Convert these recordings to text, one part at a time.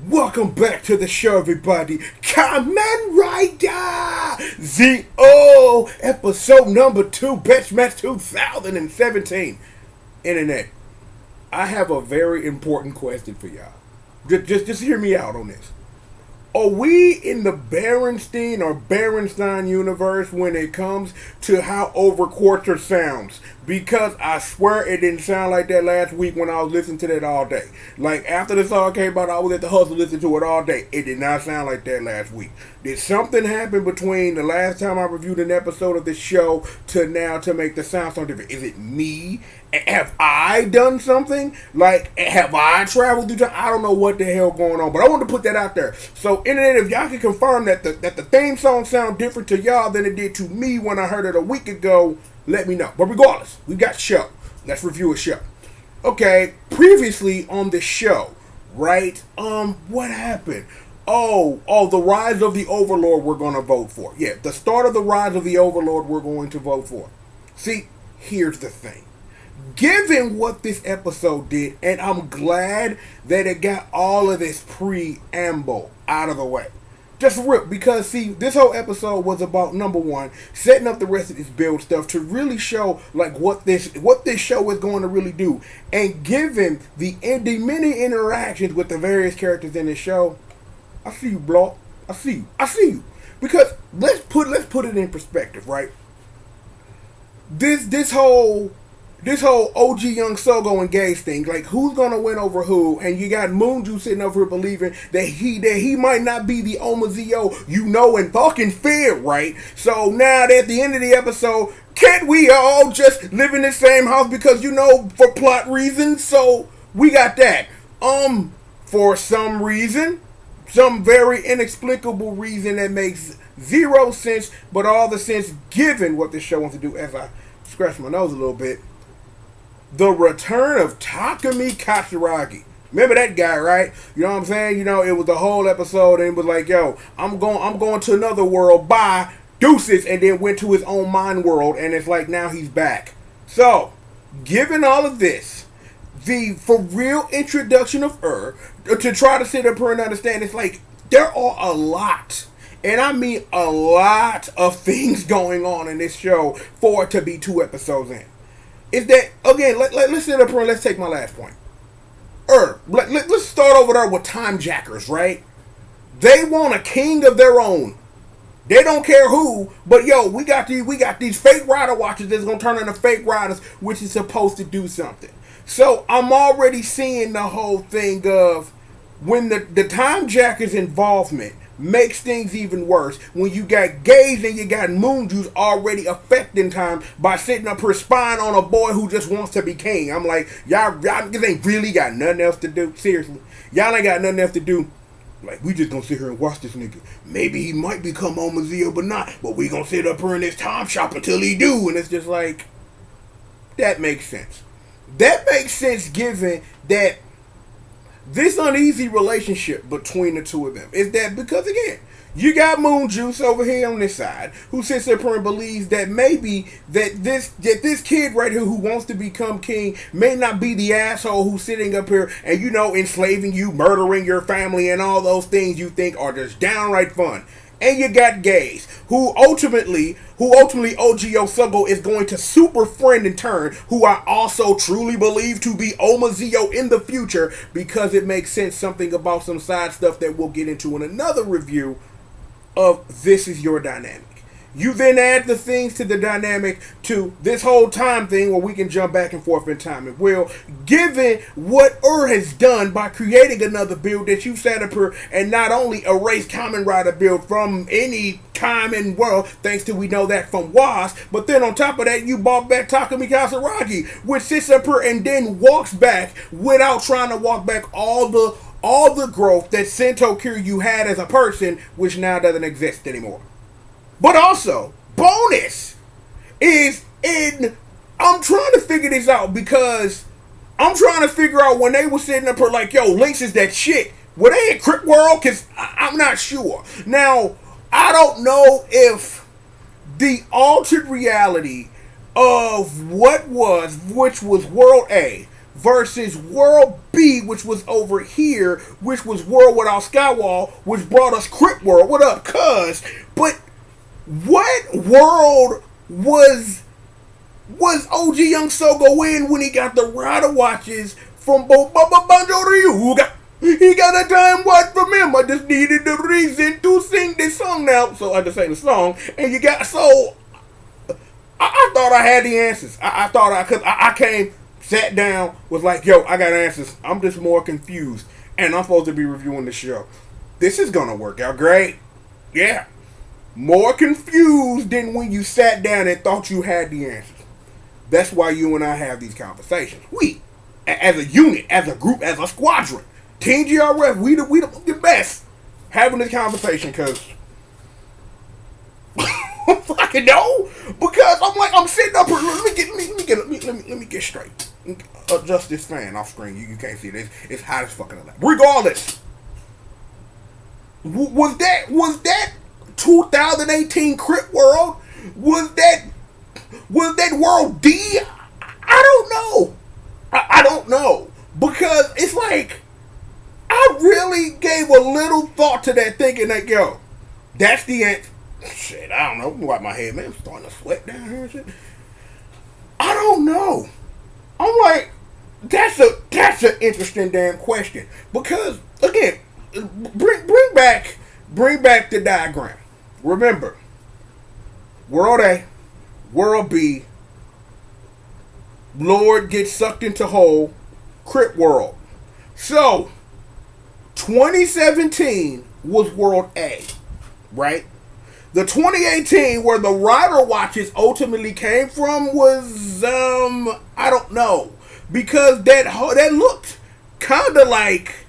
Welcome back to the show, everybody. Kamen Rider Z.O. episode number 2, Best Match 2017. Internet, I have a very important question for y'all. Just hear me out on this. Are we in the Berenstein or Berenstein universe when it comes to how Overquarter sounds? Because I swear it didn't sound like that last week when I was listening to that all day. Like, after the song came out, I was at the hustle listening to it all day. It did not sound like that last week. Did something happen between the last time I reviewed an episode of the show to now to make the sound so different? Is it me? Have I done something? Like, have I traveled through time? I don't know what the hell going on, but I wanted to put that out there. So, internet, if y'all can confirm that the theme song sound different to y'all than it did to me when I heard it a week ago, let me know. But regardless, we got show. Let's review a show. Okay, previously on the show, right? What happened? Oh, the Rise of the Overlord we're going to vote for. Yeah, the start of the Rise of the Overlord we're going to vote for. See, here's the thing. Given what this episode did, and I'm glad that it got all of this preamble out of the way. Just real, because see, this whole episode was about, number one, setting up the rest of this build stuff to really show like what this show is going to really do. And given the many interactions with the various characters in the show, I see you, Block. I see you. Because let's put it in perspective, right? This whole OG Young Sogo and Gage thing, like who's gonna win over who, and you got Moonju sitting over here believing that he might not be the Omazio you know and fucking fear, right? So now at the end of the episode, can't we all just live in the same house because for plot reasons? So we got that. For some reason, some very inexplicable reason that makes zero sense, but all the sense given what the show wants to do. As I scratch my nose a little bit. The return of Takumi Katsuragi. Remember that guy, right? You know what I'm saying? It was the whole episode and it was like, yo, I'm going to another world, bye, deuces, and then went to his own mind world, and it's like now he's back. So, given all of this, the for real introduction of to try to sit up here and understand, it's like there are a lot, and I mean a lot of things going on in this show for it to be 2 episodes in. Is that, again, let's sit up here and let's take my last point. Let's start over there with Time Jackers, right? They want a king of their own. They don't care who, but yo, we got these fake rider watchers that's gonna turn into fake riders, which is supposed to do something. So I'm already seeing the whole thing of when the Time Jackers' involvement makes things even worse when you got Gaze and you got Moonjuice already affecting time by sitting up here spying on a boy who just wants to be king. I'm like, y'all ain't really got nothing else to do. Seriously, y'all ain't got nothing else to do. Like, we just gonna sit here and watch this nigga. Maybe he might become Omazeo, but not. But we gonna sit up here in this time shop until he do. And it's just like, that makes sense. That makes sense given that this uneasy relationship between the two of them is that because, again, you got Moonjuice over here on this side who sits up here and believes that maybe that this kid right here who wants to become king may not be the asshole who's sitting up here and enslaving you, murdering your family, and all those things you think are just downright fun. And you got Gaze, who ultimately OGO Sugo is going to super friend in turn, who I also truly believe to be Omazeo in the future, because it makes sense something about some side stuff that we'll get into in another review of This Is Your Dynamic. You then add the things to the dynamic to this whole time thing where we can jump back and forth in time. And well, given what has done by creating another build that you set up here and not only erased Kamen Rider build from any Kamen world, thanks to we know that from WAS, but then on top of that, you brought back Takumi Katsuragi, which sits up here and then walks back without trying to walk back all the growth that Sento Kiryu had as a person, which now doesn't exist anymore. But also, bonus is I'm trying to figure this out because I'm trying to figure out when they were sitting up here like, yo, Lynx is that shit. Were they in Crypt World? Because I'm not sure. Now, I don't know if the altered reality of which was World A versus World B, which was over here, which was World Without Skywall, which brought us Crip World. What up, cuz? But what world was OG Young Sogo in when he got the rider watches from Banjo Ryuga? He got a time watch from him. I just needed the reason to sing this song now. So I just sang the song. And you got, so I thought I had the answers. I thought cause I came, sat down, was like, yo, I got answers. I'm just more confused. And I'm supposed to be reviewing the show. This is going to work out great. Yeah. More confused than when you sat down and thought you had the answers. That's why you and I have these conversations. We, as a unit, as a group, as a squadron, Team GRF, we the best having this conversation because fucking no, because I'm sitting up here. Let me get straight. Adjust this fan off screen. You can't see this. It's hot as fucking alive. Regardless, was that 2018 Crip World? Was that World D? I don't know. I don't know because it's like. I really gave a little thought to that, thinking that, yo, that's the answer. Shit, I don't know. Wipe my head, man. I'm starting to sweat down here and shit. I don't know. I'm like, that's an interesting damn question because again, bring back the diagram. Remember, World A, World B, Lord gets sucked into hole, Crip World. So 2017 was World A, right? The 2018 where the rider watches ultimately came from was I don't know, because that looked kind of like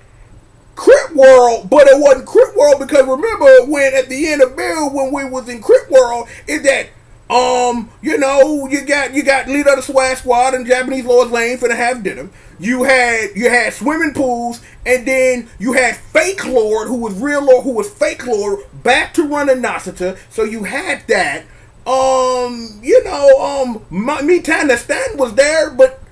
Crip World, but it wasn't Crip World because remember when at the end of Bill when we was in Crip World is that you know, you got leader of the Swag Squad and Japanese Lord's Lane finna have dinner. You had swimming pools, and then you had Fake Lord, who was real Lord, who was Fake Lord, back to running Nasita. So you had that. Me Tana Stan was there, but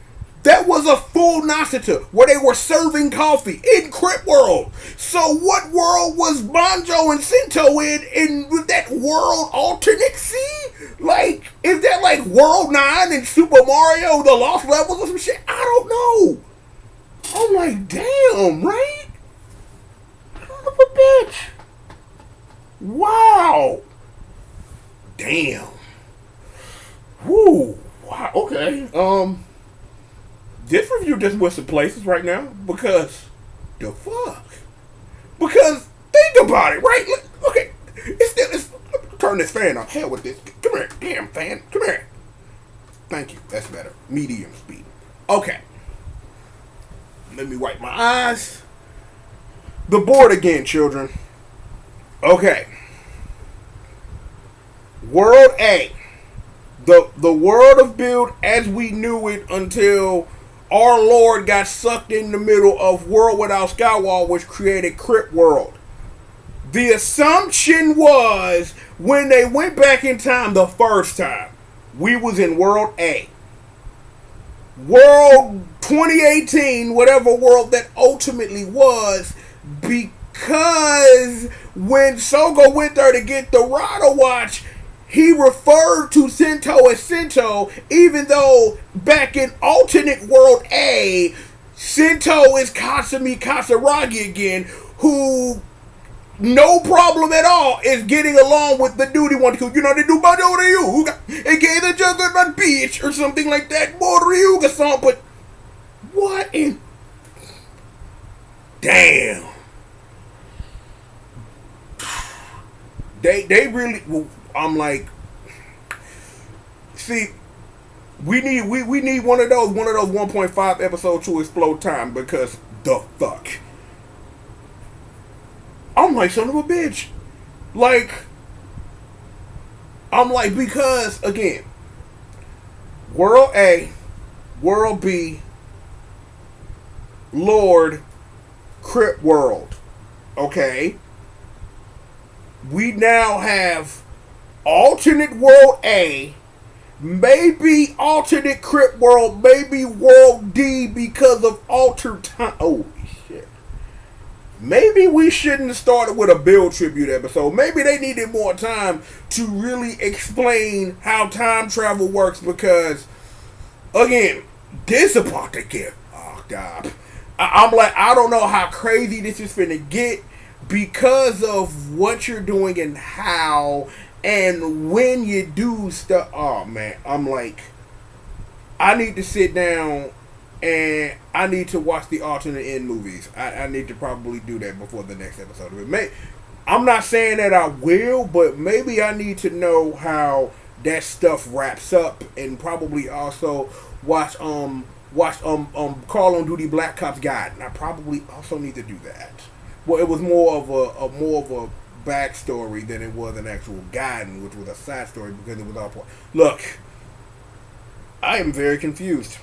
that was a full Nasita where they were serving coffee in Crip World. So what world was Banjo and Sento in was that world alternate C? Like, is that like World 9 and Super Mario, the Lost Levels or some shit? I don't know. I'm like, damn, right? Son of a bitch. Wow. Damn. Woo. Wow, okay. This review just went some places right now because the fuck? Because think about it, right? Okay, it's turn this fan off. Hell with this. Come here, damn fan. Come here. Thank you. That's better. Medium speed. Okay. Let me wipe my eyes. The board again, children. Okay. World A. The world of build as we knew it until our Lord got sucked in the middle of World Without Skywall, which created Crip World. The assumption was when they went back in time the first time, we was in World A. World 2018, whatever world that ultimately was, because when Sogo went there to get the Rada watch, he referred to Sento as Sento, even though back in alternate world A, Sento is Kasumi Kasaragi again, who no problem at all is getting along with the dude he wanted to, you know, they do Banjo Ryuga, aka the Juggernaut Beach or something like that, more Ryuga song, but what in... Damn. They really... I'm like... See, we need one of those 1.5 episodes to explode time because the fuck. I'm like, son of a bitch. Like, I'm like, because, again, World A, World B, Lord, Crip World. Okay? We now have alternate World A Maybe alternate Crip World, maybe World D because of altered time. Holy shit. Maybe we shouldn't have started with a Bill tribute episode. Maybe they needed more time to really explain how time travel works because, again, this about to get fucked up. I'm like, I don't know how crazy this is finna get because of what you're doing and how and when you do stuff. Oh man, I'm like, I need to sit down and I need to watch the alternate end movies. I need to probably do that before the next episode of it. I'm not saying that I will, but maybe I need to know how that stuff wraps up, and probably also watch Call on Duty Black Cops Guide. And I probably also need to do that. Well, it was more of a backstory than it was an actual guide, which was a side story because it was all part. Look, I am very confused.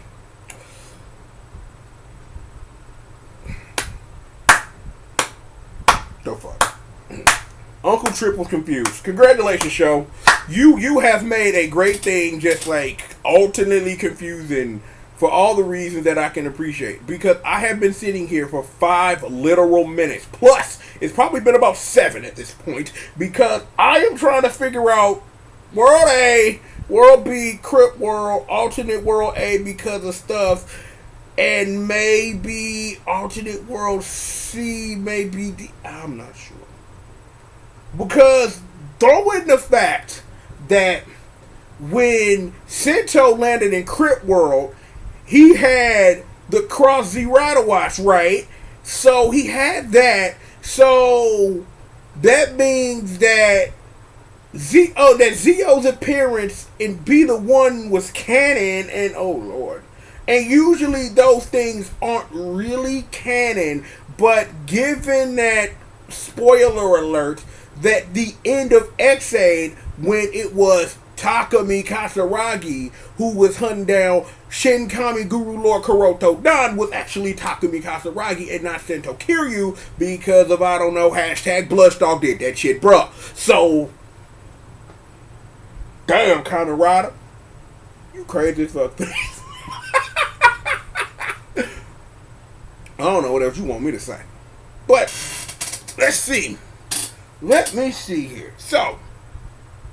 The fuck. Uncle Trip was confused. Congratulations, show. You have made a great thing, just like alternately confusing for all the reasons that I can appreciate. Because I have been sitting here for 5 literal minutes. Plus, it's probably been about 7 at this point. Because I am trying to figure out World A, World B, Crip World, alternate World A because of stuff. And maybe alternate World C, maybe D. I'm not sure. Because throw in the fact that when Sento landed in Crip World, he had the Cross Z Rider Watch, right? So he had that. So that means that Zio's appearance in Be the One was canon, and oh lord. And usually those things aren't really canon, but given that, spoiler alert, that the end of X-Aid, when it was Takumi Kasaragi who was hunting down Shinkami Guru Lord Kuroto Dan, was actually Takumi Kasaragi and not Sento Kiryu because of, I don't know, hashtag Bloodstalk did that shit, bruh. So, damn, Kamen Rider, you crazy as fuck. I don't know what else you want me to say. But, let's see. Let me see here. So,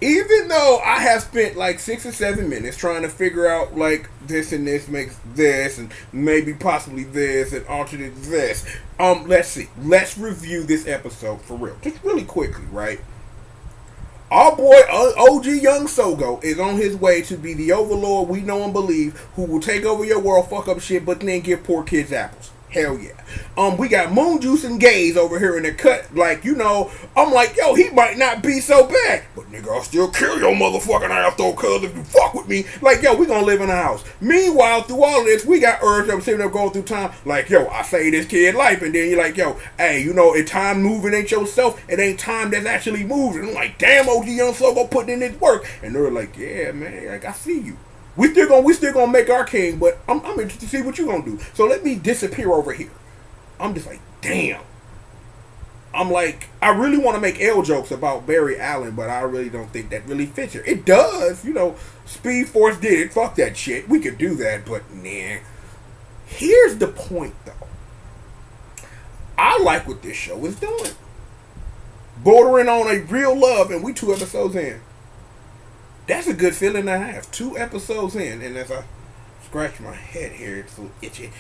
even though I have spent like 6 or 7 minutes trying to figure out like this and this makes this and maybe possibly this and alternate this, let's see. Let's review this episode for real. Just really quickly, right? Our boy OG Young Sogo is on his way to be the overlord we know and believe who will take over your world, fuck up shit, but then give poor kids apples. Hell yeah. We got Moon Juice and Gaze over here in the cut. Like, you know, I'm like, yo, he might not be so bad. But nigga, I'll still kill your motherfucking ass though, cuz if you fuck with me. Like, yo, we gonna live in a house. Meanwhile, through all of this, we got Urge up sitting there going through time. Like, yo, I saved this kid life. And then you're like, yo, hey, you know, if time moving ain't yourself, it ain't time that's actually moving. I'm like, damn, OG Young Sogo putting in his work. And they're like, yeah, man, like, I see you. We still gonna make our king, but I'm interested to see what you gonna do. So let me disappear over here. I'm just like, damn. I'm like, I really want to make L jokes about Barry Allen, but I really don't think that really fits here. It does, you know. Speed Force did it. Fuck that shit. We could do that, but nah. Here's the point, though. I like what this show is doing. Bordering on a real love, and we 2 episodes in. That's a good feeling to have. 2 episodes in, and as I scratch my head here, it's a little itchy,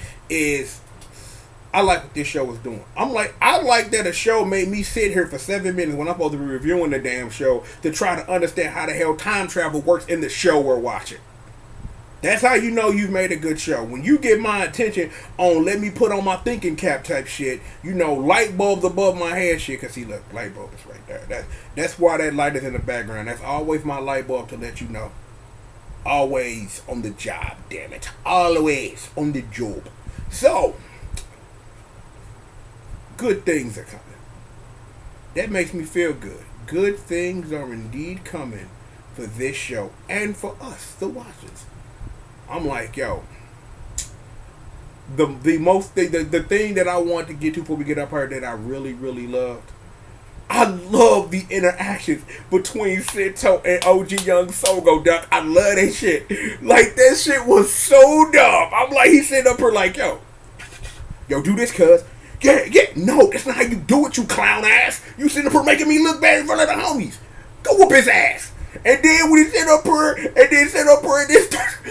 I like what this show is doing. I'm like, I like that a show made me sit here for 7 minutes when I'm supposed to be reviewing the damn show to try to understand how the hell time travel works in the show we're watching. That's how you know you've made a good show. When you get my attention on let me put on my thinking cap type shit, you know, light bulbs above my head shit, because see, look, light bulb is right there. That's why that light is in the background. That's always my light bulb to let you know. Always on the job, damn it. Always on the job. So, good things are coming. That makes me feel good. Good things are indeed coming for this show and for us, the watchers. I'm like, yo, the thing that I want to get to before we get up here that I really, really loved, I love the interactions between Sento and OG Young Sogo, Duck. I love that shit. Like, that shit was so dumb. I'm like, he sitting up here like, yo, do this, cuz. Yeah, no, that's not how you do it, you clown ass. You sitting up here making me look bad in front of the homies. Go whoop his ass. And then when he sit up here, and then sit up here and start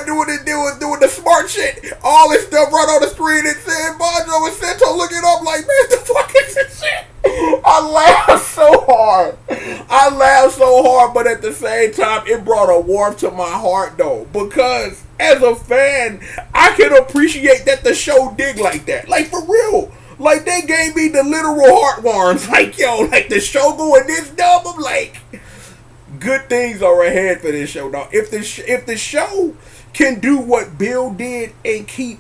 doing the smart shit, all this stuff right on the screen, and saying Banjo and Sento looking up like, man, the fuck is this shit? I laughed so hard, but at the same time, it brought a warmth to my heart though, because as a fan, I can appreciate that the show did like that, like for real. Like, they gave me the literal heartworms. Like, yo, like, the show going this dumb. I'm like, good things are ahead for this show, dog. If the show can do what Bill did and keep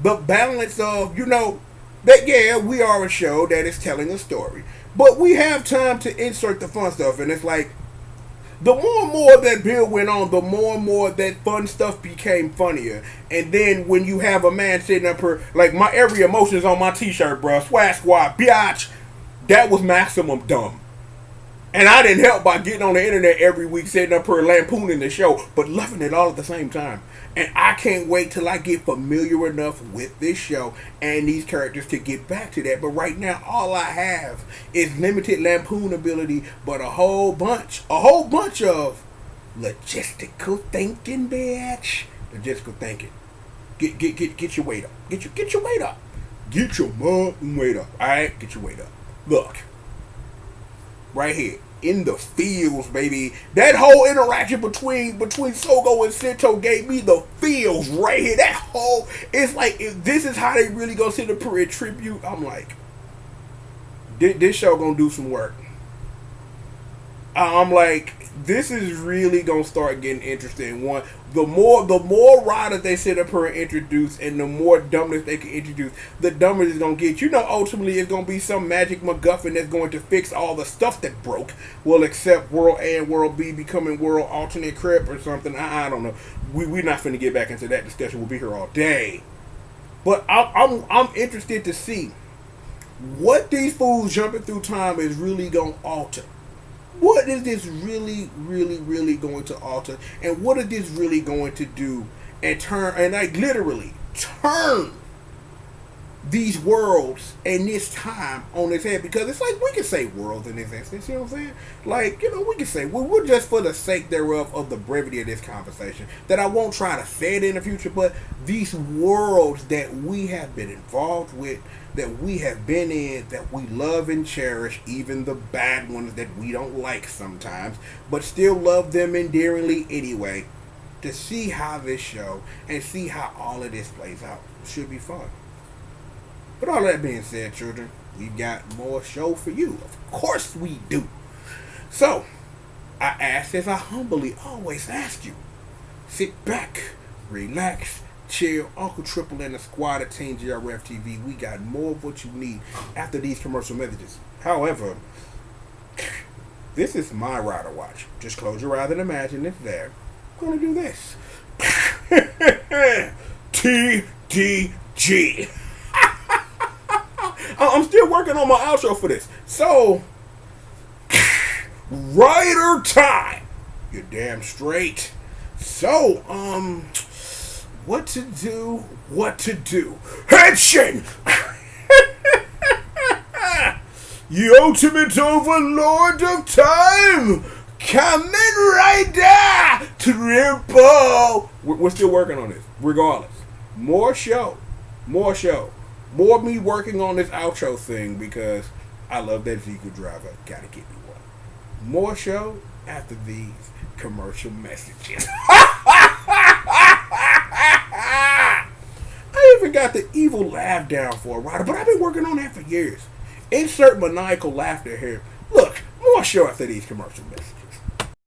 the balance of, that, yeah, we are a show that is telling a story. But we have time to insert the fun stuff. And it's like, the more and more that Bill went on, the more and more that fun stuff became funnier. And then when you have a man sitting up here, like, my every emotion's on my t-shirt, bro. Swag Squad, biatch. That was maximum dumb. And I didn't help by getting on the internet every week, sitting up here lampooning the show, but loving it all at the same time. And I can't wait till I get familiar enough with this show and these characters to get back to that. But right now, all I have is limited lampoon ability, but a whole bunch of logistical thinking, bitch. Logistical thinking. Get your weight up. Get your weight up. Get your motherfucking weight up. Alright? Get your weight up. Look. Right here. In the feels, baby. That whole interaction between Sogo and Sento gave me the feels right here. That whole, it's like, if this is how they really gonna sit up and tribute, I'm like, this show gonna do some work. I'm like, this is really gonna start getting interesting. One, the more riders they sit up here and introduce, and the more dumbness they can introduce, the dumber it's gonna get. Ultimately it's gonna be some magic MacGuffin that's going to fix all the stuff that broke. Well, except World A and World B becoming World Alternate Crip or something. I don't know. We're not finna get back into that discussion. We'll be here all day. But I'm interested to see what these fools jumping through time is really gonna alter. What is this really, really, really going to alter? And what is this really going to do and literally turn these worlds and this time on its head? Because it's like, we can say worlds in this instance, you know what I'm saying? Like, we can say, we're just for the sake thereof of the brevity of this conversation, that I won't try to say it in the future, but these worlds that we have been involved with, that we have been in, that we love and cherish, even the bad ones that we don't like sometimes, but still love them endearingly anyway, to see how this show and see how all of this plays out should be fun. But all that being said, children, we've got more show for you. Of course we do. So, I ask, as I humbly always ask you, sit back, relax, chill. Uncle Triple and the squad at Team GRF TV. We got more of what you need after these commercial messages. However, this is my rider watch. Just close your eyes and imagine it's there. I'm going to do this. TDG. I'm still working on my outro for this. So, rider time. You're damn straight. So, what to do? Henshin! The ultimate overlord of time! Kamen Rider Triple! We're still working on this, regardless. More show. More me working on this outro thing, because I love that vehicle driver. Gotta give me one. More show after these commercial messages. I even got the evil laugh down for a rider, but I've been working on that for years. Insert maniacal laughter here. Look, more show after these commercial messages.